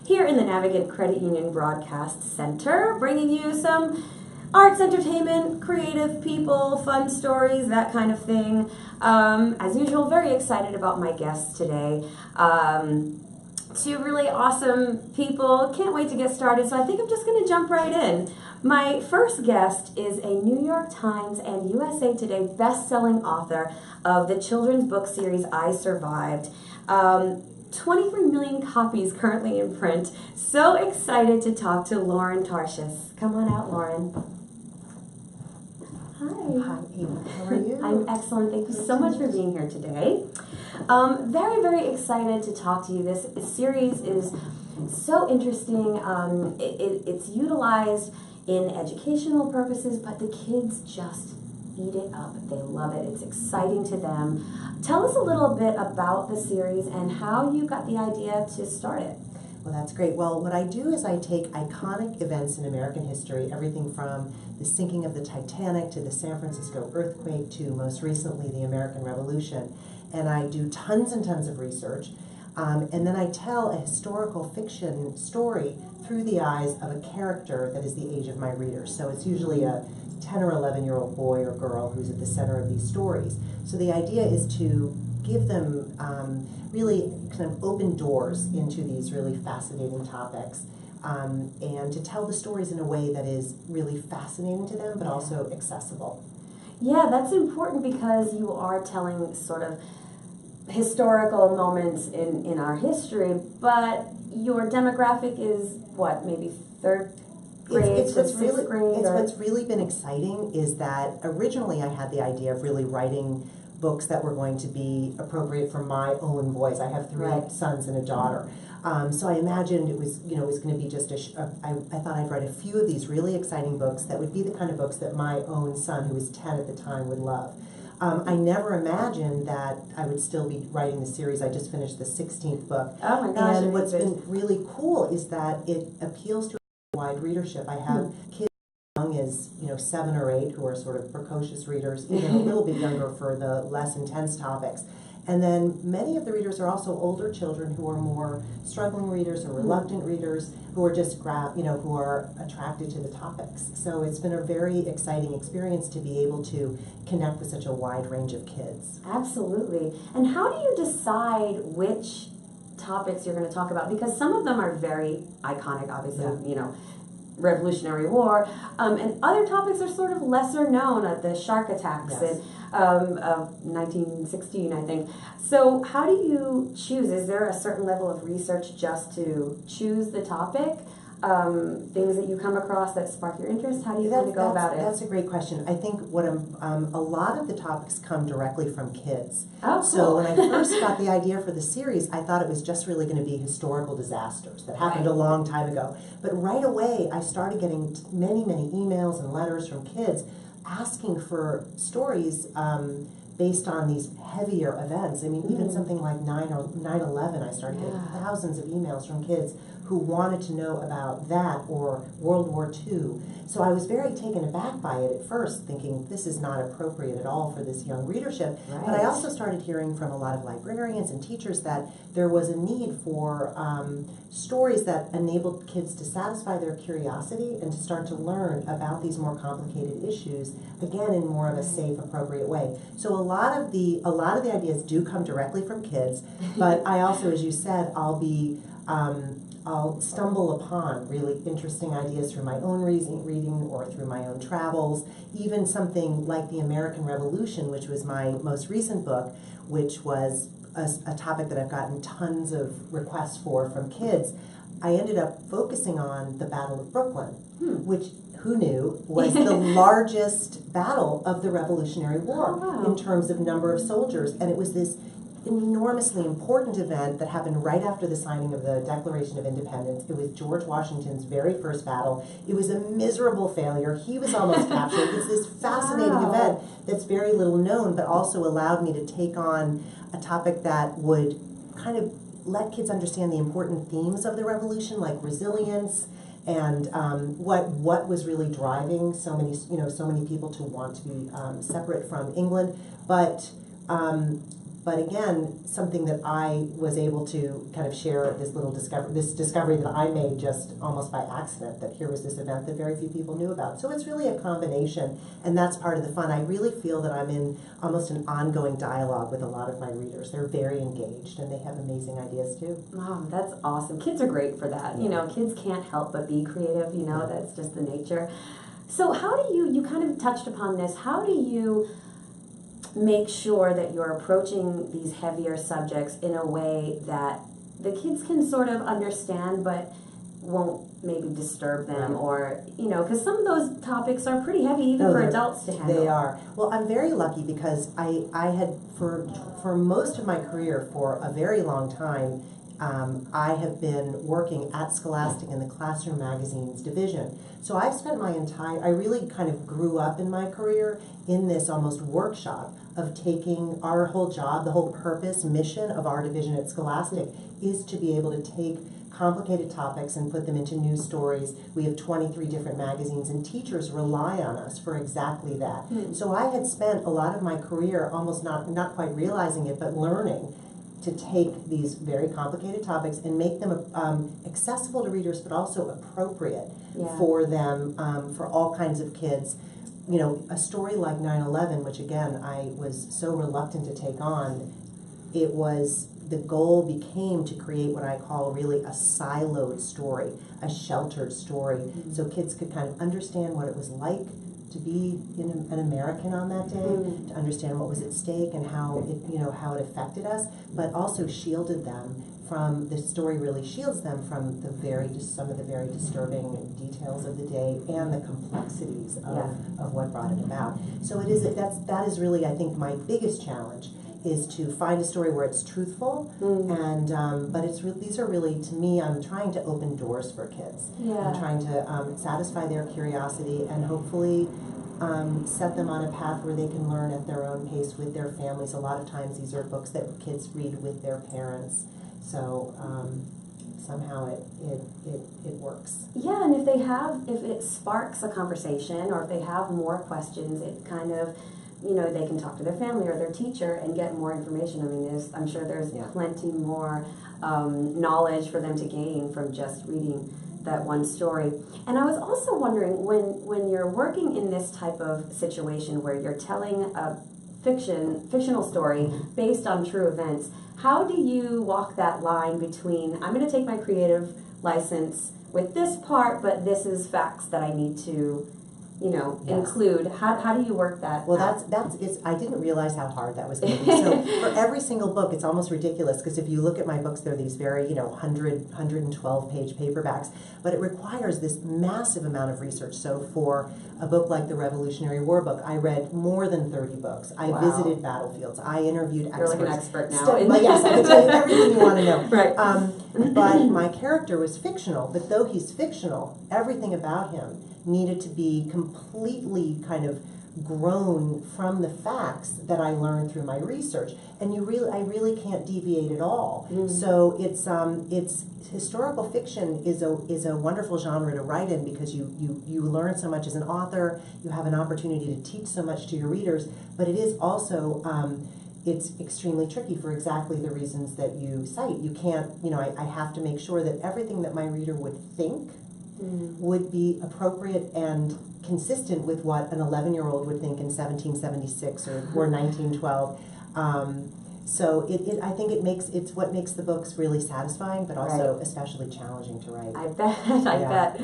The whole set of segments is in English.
here in the Navigant Credit Union Broadcast Center, bringing you some arts, entertainment, creative people, fun stories, that kind of thing. As usual, very excited about my guests today. Two really awesome people. Can't wait to get started, so I think I'm just going to jump right in. My first guest is a New York Times and USA Today best-selling author of the children's book series I Survived. 23 million copies currently in print. So excited to talk to Lauren Tarshis. Come on out, Lauren. Hi. Hi, Eva. How are you? I'm excellent. Thank you so much for being here today. Very, very excited to talk to you. This series is so interesting. It's utilized in educational purposes, but the kids just eat it up. They love it. It's exciting to them. Tell us a little bit about the series and how you got the idea to start it. Well, that's great. Well, what I do is I take iconic events in American history, everything from the sinking of the Titanic to the San Francisco earthquake to most recently the American Revolution, and I do tons and tons of research, and then I tell a historical fiction story through the eyes of a character that is the age of my readers. So it's usually a 10 or 11-year-old boy or girl who's at the center of these stories. So the idea is to give them really kind of open doors into these really fascinating topics, and to tell the stories in a way that is really fascinating to them but also accessible. Yeah, that's important because you are telling sort of historical moments in our history, but your demographic is what, maybe third grade to sixth grade? What's really been exciting is that originally I had the idea of really writing books that were going to be appropriate for my own boys. I have three sons and a daughter. So I imagined it was going to be just I thought I'd write a few of these really exciting books that would be the kind of books that my own son, who was 10 at the time, would love. I never imagined that I would still be writing the series. I just finished the 16th book. Oh my gosh. And what's been really cool is that it appeals to a wide readership. I have kids as young as 7 or 8 who are sort of precocious readers, even a little bit younger for the less intense topics. And then many of the readers are also older children who are more struggling readers or reluctant readers who are just who are attracted to the topics. So it's been a very exciting experience to be able to connect with such a wide range of kids. Absolutely. And how do you decide which topics you're going to talk about? Because some of them are very iconic, obviously, Revolutionary War, and other topics are sort of lesser known, the shark attacks of 1916, I think. So how do you choose? Is there a certain level of research just to choose the topic? Things that you come across that spark your interest? How do you kind of go about it? That's a great question. I think a lot of the topics come directly from kids. Oh, cool. So when I first got the idea for the series, I thought it was just really going to be historical disasters that happened a long time ago. But right away, I started getting many, many emails and letters from kids asking for stories based on these heavier events. I mean, even something like 9/11, I started getting thousands of emails from kids who wanted to know about that, or World War II. So I was very taken aback by it at first, thinking this is not appropriate at all for this young readership. Right. But I also started hearing from a lot of librarians and teachers that there was a need for stories that enabled kids to satisfy their curiosity and to start to learn about these more complicated issues, again, in more of a safe, appropriate way. So a lot of the ideas do come directly from kids, but I also, as you said, I'll stumble upon really interesting ideas through my own reading or through my own travels. Even something like the American Revolution, which was my most recent book, which was a topic that I've gotten tons of requests for from kids. I ended up focusing on the Battle of Brooklyn, which, who knew, was the largest battle of the Revolutionary War in terms of number of soldiers. And it was this enormously important event that happened right after the signing of the Declaration of Independence. It was George Washington's very first battle. It was a miserable failure. He was almost captured. It's this fascinating event that's very little known, but also allowed me to take on a topic that would kind of let kids understand the important themes of the revolution, like resilience and what was really driving so many people to want to be separate from England, but But again, something that I was able to kind of share this discovery that I made just almost by accident, that here was this event that very few people knew about. So it's really a combination, and that's part of the fun. I really feel that I'm in almost an ongoing dialogue with a lot of my readers. They're very engaged, and they have amazing ideas too. Oh, that's awesome. Kids are great for that. You know, kids can't help but be creative, you know, that's just the nature. So how do you kind of touched upon this, how do you make sure that you're approaching these heavier subjects in a way that the kids can sort of understand but won't maybe disturb them, or, you know, because some of those topics are pretty heavy even for adults to handle. They are. Well, I'm very lucky because I had, for most of my career, for a very long time, I have been working at Scholastic in the Classroom Magazine's division. So I've spent I really kind of grew up in my career in this almost workshop of taking our whole job, the whole purpose, mission of our division at Scholastic is to be able to take complicated topics and put them into news stories. We have 23 different magazines, and teachers rely on us for exactly that. So I had spent a lot of my career almost not quite realizing it, but learning to take these very complicated topics and make them accessible to readers, but also appropriate for them, for all kinds of kids. You know, a story like 9/11, which again I was so reluctant to take on, the goal became to create what I call really a siloed story, a sheltered story, so kids could kind of understand what it was like to be an American on that day, to understand what was at stake and how it affected us, but also shielded them from, the story really shields them from some of the very disturbing details of the day and the complexities of what brought it about. So that is really, I think, my biggest challenge, is to find a story where it's truthful, and but these are really, to me, I'm trying to open doors for kids. I'm trying to satisfy their curiosity and hopefully set them on a path where they can learn at their own pace with their families. A lot of times these are books that kids read with their parents, so somehow it works. Yeah, and if it sparks a conversation, or if they have more questions, it kind of, you know, they can talk to their family or their teacher and get more information. I mean, I'm sure there's plenty more knowledge for them to gain from just reading that one story. And I was also wondering, when you're working in this type of situation where you're telling a fictional story based on true events, how do you walk that line between, I'm going to take my creative license with this part, but this is facts that I need to, you know, include? How do you work that? Well, I didn't realize how hard that was going to be. So for every single book, it's almost ridiculous, because if you look at my books, they're these very, 112 page paperbacks, but it requires this massive amount of research. So for a book like the Revolutionary War book, I read more than 30 books. I visited battlefields. I interviewed experts. You're like an expert now. Yes, I can tell you everything you want to know. Right. But my character was fictional, but though he's fictional, everything about him needed to be completely kind of grown from the facts that I learned through my research, and I really can't deviate at all. So it's historical fiction is a wonderful genre to write in, because you learn so much as an author. You have an opportunity to teach so much to your readers, but it is also it's extremely tricky for exactly the reasons that you cite. You can't, I have to make sure that everything that my reader would think would be appropriate and consistent with what an 11-year-old would think in 1776 or 1912. So I think it's what makes the books really satisfying, but also especially challenging to write. I bet.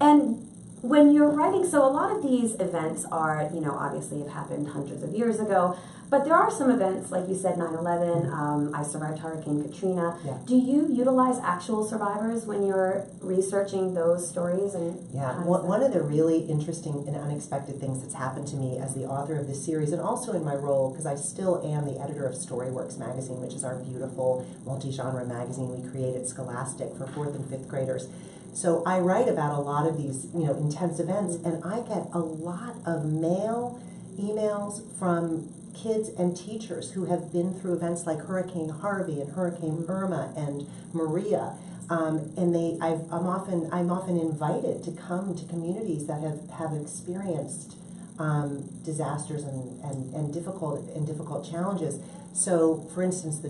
And when you're writing, so a lot of these events are, obviously have happened hundreds of years ago, but there are some events, like you said, 9/11, I survived Hurricane Katrina. Yeah. Do you utilize actual survivors when you're researching those stories? And one of the really interesting and unexpected things that's happened to me as the author of this series, and also in my role, because I still am the editor of Storyworks magazine, which is our beautiful multi-genre magazine we create at Scholastic for 4th and 5th graders. So I write about a lot of these, intense events, and I get a lot of emails from kids and teachers who have been through events like Hurricane Harvey and Hurricane Irma and Maria, and I'm often invited to come to communities that have experienced disasters and difficult challenges. So, for instance, the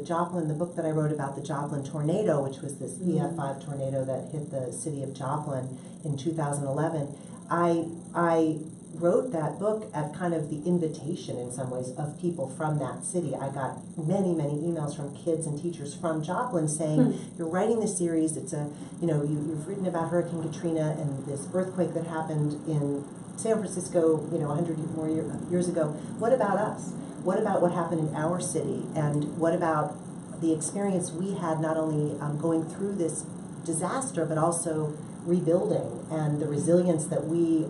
book that I wrote about the Joplin tornado, which was this EF5 tornado that hit the city of Joplin in 2011, I wrote that book at kind of the invitation in some ways of people from that city. I got many emails from kids and teachers from Joplin saying, you're writing this series, it's you've written about Hurricane Katrina and this earthquake that happened in San Francisco, 100 more years ago. What about us? What about what happened in our city? And what about the experience we had not only going through this disaster, but also rebuilding, and the resilience that we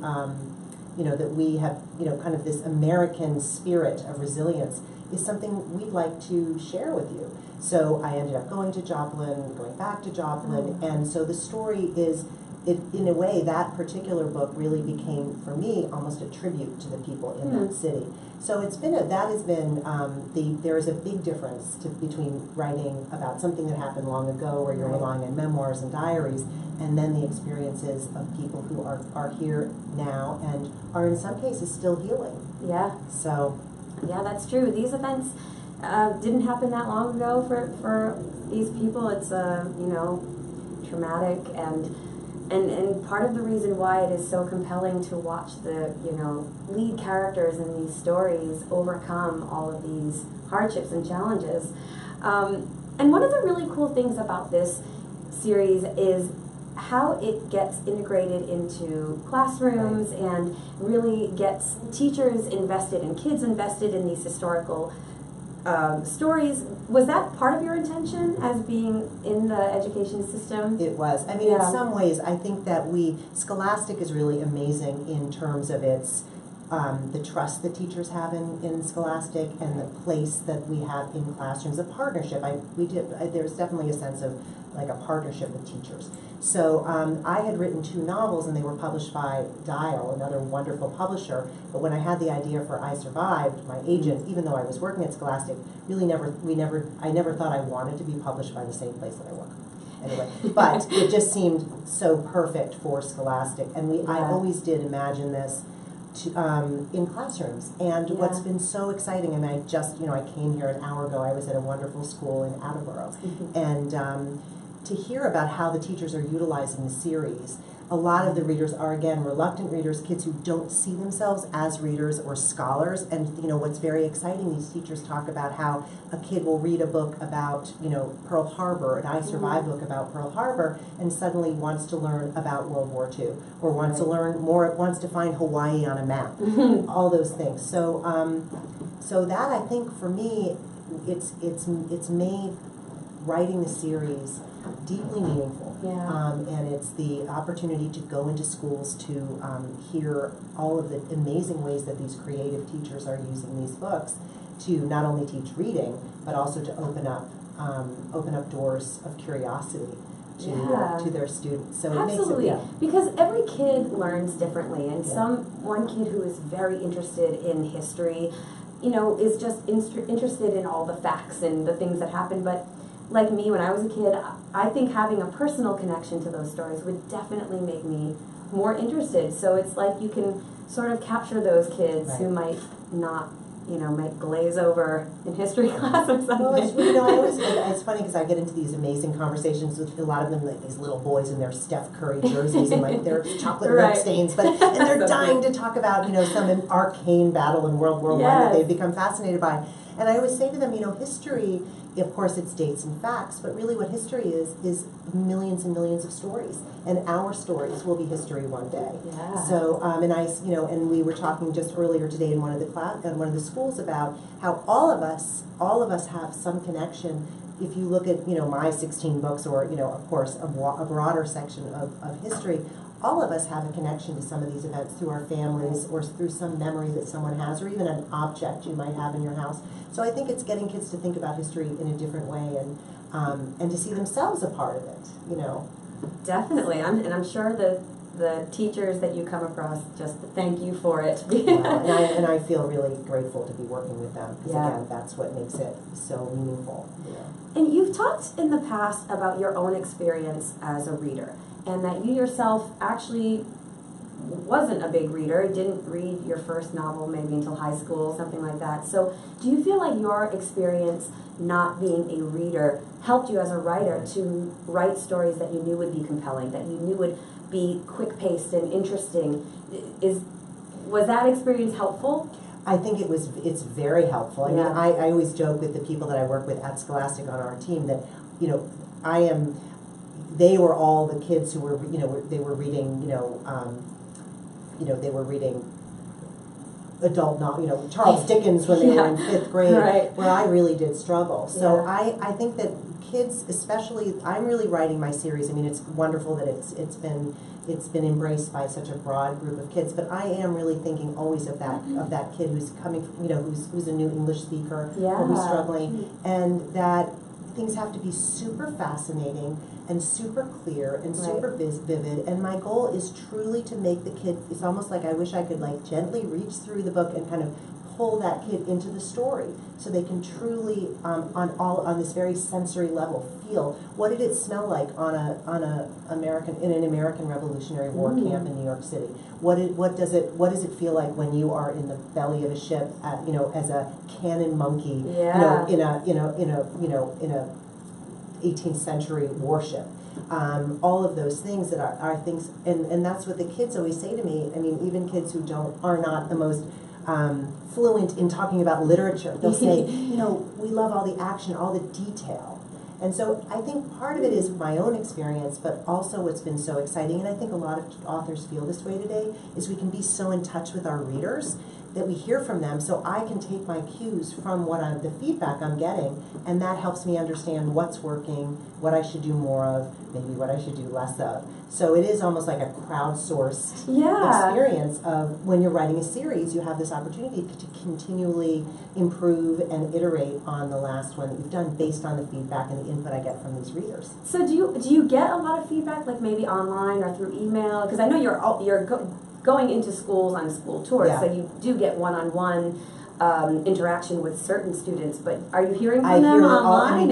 that we have, kind of this American spirit of resilience is something we'd like to share with you. So I ended up going to Joplin, going back to Joplin, and so the story is, in a way, that particular book really became, for me, almost a tribute to the people in that city. So it's been there is a big difference between writing about something that happened long ago, where you're relying on memoirs and diaries, and then the experiences of people who are here now and are in some cases still healing. Yeah. So. Yeah, that's true. These events didn't happen that long ago for these people. It's traumatic, and part of the reason why it is so compelling to watch the lead characters in these stories overcome all of these hardships and challenges. And one of the really cool things about this series is how it gets integrated into classrooms and really gets teachers invested and kids invested in these historical stories. Was that part of your intention as being in the education system? It was. I mean, in some ways, I think that Scholastic is really amazing in terms of its the trust that teachers have in Scholastic and the place that we have in classrooms, a partnership. There's definitely a sense of like a partnership with teachers. So I had written 2 novels, and they were published by Dial, another wonderful publisher. But when I had the idea for I Survived, my agent, even though I was working at Scholastic, really I never thought I wanted to be published by the same place that I work. Anyway, but it just seemed so perfect for Scholastic, and I always did imagine this in classrooms. And what's been so exciting, and I came here an hour ago. I was at a wonderful school in Attleboro, and to hear about how the teachers are utilizing the series. A lot of the readers are, again, reluctant readers, kids who don't see themselves as readers or scholars. And what's very exciting, these teachers talk about how a kid will read a book about Pearl Harbor, an I Survived book about Pearl Harbor, and suddenly wants to learn about World War II, or wants to learn more, wants to find Hawaii on a map, all those things. So so that, I think, for me, it's made writing the series deeply meaningful. And it's the opportunity to go into schools to hear all of the amazing ways that these creative teachers are using these books to not only teach reading, but also to open up doors of curiosity to their students. So absolutely, it makes it, because every kid learns differently, and one kid who is very interested in history, is just interested in all the facts and the things that happen, but like me, when I was a kid, I think having a personal connection to those stories would definitely make me more interested. So it's like you can sort of capture those kids who might not, might glaze over in history class or something. Well, it's funny because I get into these amazing conversations with a lot of them, like these little boys in their Steph Curry jerseys and like their chocolate milk stains, and they're dying to talk about, some arcane battle in World War I that they've become fascinated by. And I always say to them, history, of course, it's dates and facts, but really what history is millions and millions of stories, and our stories will be history one day. So, and we were talking just earlier today in one of the schools about how all of us have some connection. If you look at my 16 books, or of course a broader section of history, all of us have a connection to some of these events through our families or through some memory that someone has, or even an object you might have in your house. So I think it's getting kids to think about history in a different way, and to see themselves a part of it. Definitely, I'm sure the teachers that you come across just thank you for it. And I feel really grateful to be working with them, because again, that's what makes it so meaningful. And you've talked in the past about your own experience as a reader, and that you yourself actually wasn't a big reader, didn't read your first novel maybe until high school, something like that. So do you feel like your experience not being a reader helped you as a writer to write stories that you knew would be compelling, that you knew would be quick-paced and interesting? Was that experience helpful? I think it's very helpful. I mean, I always joke with the people that I work with at Scholastic on our team that, you know, they were all the kids who were, you know, they were reading, they were reading adult novel, you know, Charles Dickens when they were in 5th grade, right. where I really did struggle. So I think that kids, especially, I'm really writing my series. I mean, it's wonderful that it's been embraced by such a broad group of kids, but I am really thinking always of that kid who's coming, you know, who's a new English speaker, or who's struggling, and that things have to be super fascinating and super clear and super vivid. And my goal is truly to make the kid, it's almost like I wish I could like gently reach through the book and kind of pull that kid into the story so they can truly on this very sensory level feel what did it smell like in an American Revolutionary War camp in New York City. What does it feel like when you are in the belly of a ship you know, as a cannon monkey, you know, in a 18th century warship. All of those things that are things, and that's what the kids always say to me. I mean, even kids who are not the most fluent in talking about literature, they'll say, you know, we love all the action, all the detail. And so I think part of it is my own experience, but also what's been so exciting, and I think a lot of authors feel this way today, is we can be so in touch with our readers that we hear from them, so I can take my cues from the feedback I'm getting, and that helps me understand what's working, what I should do more of, maybe what I should do less of. So it is almost like a crowdsourced experience of when you're writing a series, you have this opportunity to continually improve and iterate on the last one that you've done based on the feedback and the input I get from these readers. So do you get a lot of feedback, like maybe online or through email? Because I know you're going into schools on school tours, so you do get one-on-one interaction with certain students. But are you hearing from them online?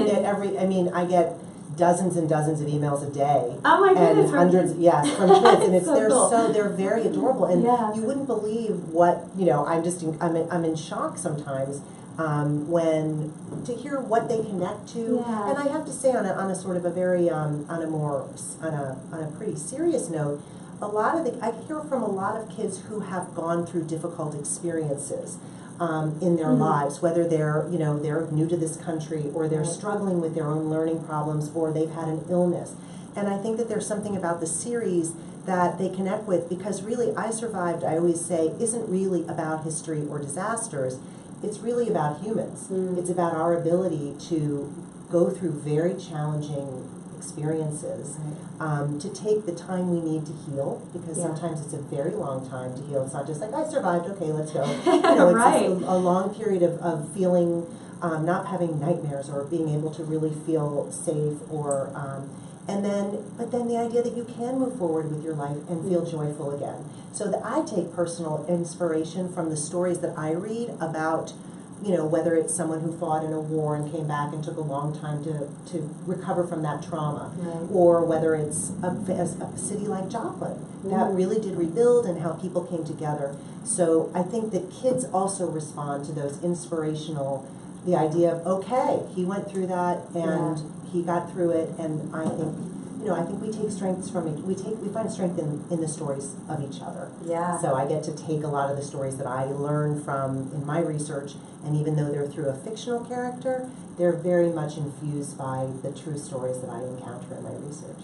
I get dozens and dozens of emails a day. Oh my goodness! And hundreds, from kids, and so they're very adorable, and you wouldn't believe what I'm in shock sometimes when to hear what they connect to. And I have to say, on a sort of a very on a pretty serious note, I hear from a lot of kids who have gone through difficult experiences in their lives, whether they're new to this country, or they're struggling with their own learning problems, or they've had an illness. And I think that there's something about the series that they connect with, because really I Survived, I always say, isn't really about history or disasters. It's really about humans. It's about our ability to go through very challenging experiences, to take the time we need to heal, because sometimes it's a very long time to heal. It's not just like, I survived, okay, let's go. You know, it's a long period of feeling, not having nightmares, or being able to really feel safe, or but then the idea that you can move forward with your life and feel joyful again. So that I take personal inspiration from the stories that I read about, you know, whether it's someone who fought in a war and came back and took a long time to recover from that trauma, or whether it's a city like Joplin that really did rebuild, and how people came together. So I think that kids also respond to those inspirational, the idea of, okay, he went through that and he got through it, and I think we take strengths from it. We find strength in the stories of each other. So I get to take a lot of the stories that I learn from in my research, and even though they're through a fictional character, they're very much infused by the true stories that I encounter in my research.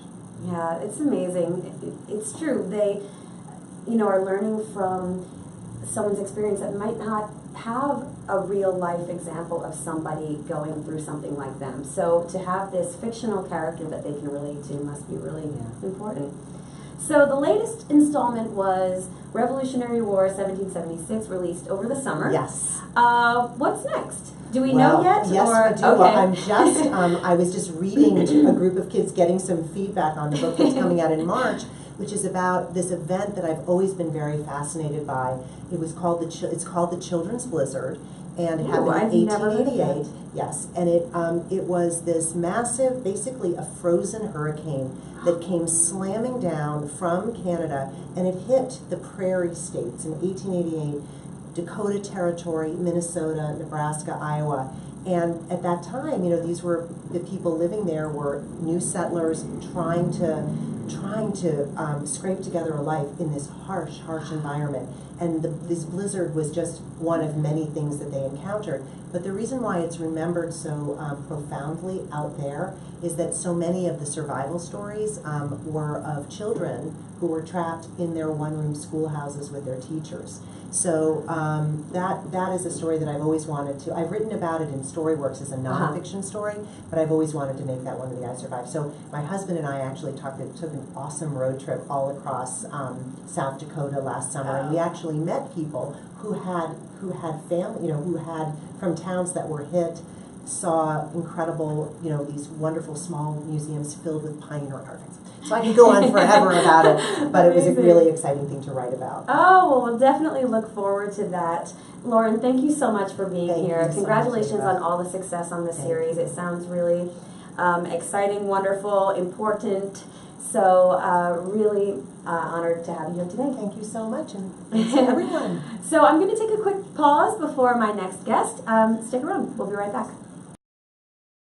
Yeah, it's amazing. It's true. They, are learning from someone's experience that might not have a real life example of somebody going through something like them. So to have this fictional character that they can relate to must be really important. So the latest installment was Revolutionary War 1776, released over the summer. Yes. What's next? Do we know yet? Yes, we do. Okay. Well, I was just reading to a group of kids, getting some feedback on the book that's coming out in March, which is about this event that I've always been very fascinated by. It's called the Children's Blizzard, and it Ooh, happened I've in never heard of 1888. that. Yes, and it was this massive, basically a frozen hurricane that came slamming down from Canada, and it hit the prairie states in 1888, Dakota Territory, Minnesota, Nebraska, Iowa. And at that time, you know, these were the people living there were new settlers trying to scrape together a life in this harsh environment. And this blizzard was just one of many things that they encountered. But the reason why it's remembered so profoundly out there is that so many of the survival stories were of children who were trapped in their one-room schoolhouses with their teachers. So that is a story that I've always wanted to. I've written about it in Storyworks as a nonfiction story, but I've always wanted to make that one of the I Survived. So my husband and I actually took an awesome road trip all across South Dakota last summer, and we actually met people who had family, you know, who had from towns that were hit. Saw incredible, you know, these wonderful small museums filled with pioneer artifacts. So I could go on forever about it, but it was a really exciting thing to write about. Oh, well, we'll definitely look forward to that. Lauren, thank you so much for being Thank here. you so Congratulations much, on all the success on the Thank series. you. It sounds really exciting, wonderful, important. So really honored to have you here today. Thank you so much, and thanks to everyone. So I'm going to take a quick pause before my next guest. Stick around. We'll be right back.